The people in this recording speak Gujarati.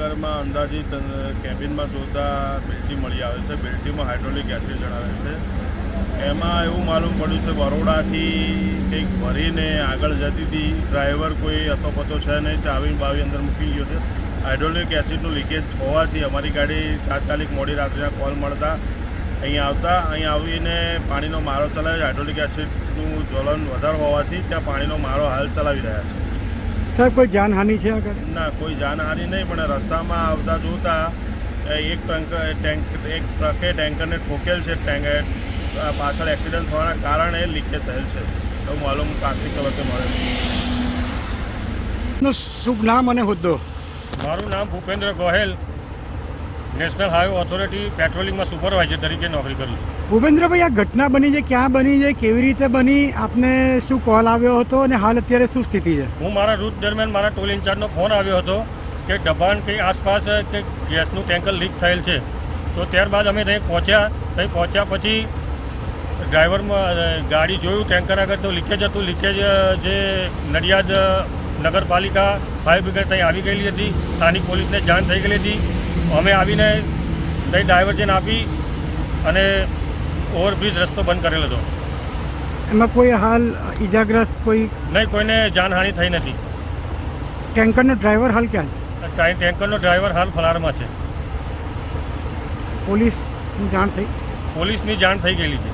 ટેન્કરમાં અંદાજિત કેબિનમાં જોતા બેલ્ટી મળી આવે છે. બેલ્ટીમાં હાઇડ્રોલિક એસિડ જણાવે છે. એમાં એવું માલુમ પડ્યું છે બરોડાથી કંઈક ભરીને આગળ જતી હતી. ડ્રાઈવર કોઈ અતોપતો છે નહીં, ચાવી બાવી અંદર મૂકી ગયો છે. હાઇડ્રોલિક એસિડનું લીકેજ હોવાથી અમારી ગાડી તાત્કાલિક મોડી રાત્રિના કોલ મળતા અહીંયા આવીને પાણીનો મારો ચલાવ્યો. હાઇડ્રોલિક એસિડનું જ્વલન વધારે હોવાથી ત્યાં પાણીનો મારો હાલ ચલાવી રહ્યા છે. સાહેબ, કોઈ જાનહાનિ છે આગળ? ના, કોઈ જાનહાનિ નહીં, પણ રસ્તામાં આવતા જોતા એક ટ્રકે ટેન્કરને ઠોકેલ છે. પાછળ એક્સિડન્ટ થવાના કારણે લીકેજ થયેલ છે એવું માલુમ પ્રાથમિક તબક્કે મળે છે. શુભ નામ અને હોદ્દો? મારું નામ Bhupendra Gohel, national highway authority પેટ્રોલિંગમાં સુપરવાઇઝર તરીકે નોકરી કરું છું. ભૂપેન્દ્રભાઈ, આ ઘટના બની છે, ક્યાં બની છે, કેવી રીતે બની, આપને શું કોલ આવ્યો હતો અને હાલ અત્યારે શું સ્થિતિ છે? હું મારા રૂટ દરમિયાન મારા ટોલ ઇન્ચાર્જનો ફોન આવ્યો હતો કે દબાણ કે આસપાસ કે ગેસનું ટેન્કર લીક થયેલ છે. તો ત્યારબાદ અમે ત્યાં પહોંચ્યા પછી ડ્રાઈવરમાં ગાડી જોયું ટેન્કર આગળ, તો લીકેજ હતું. લીકેજ જે નડિયાદ નગરપાલિકા ફાયર બ્રિગેડ ત્યાં આવી ગયેલી હતી. સ્થાનિક પોલીસને જાણ થઈ ગયેલી હતી. અમે આવીને ત્યાં ડાયવર્જન આપી અને ઓવરબ્રિજ રસ્તો બંધ કરેલો હતો. એમાં કોઈ હાલ ઈજાગ્રસ્ત કોઈ નહીં, કોઈને જાનહાનિ થઈ નથી. ટેન્કરનો ડ્રાઈવર હાલ ક્યાં છે? ટેન્કરનો ડ્રાઈવર હાલ ફલારમાં છે. પોલીસની જાણ થઈ? પોલીસની જાણ થઈ ગયેલી છે.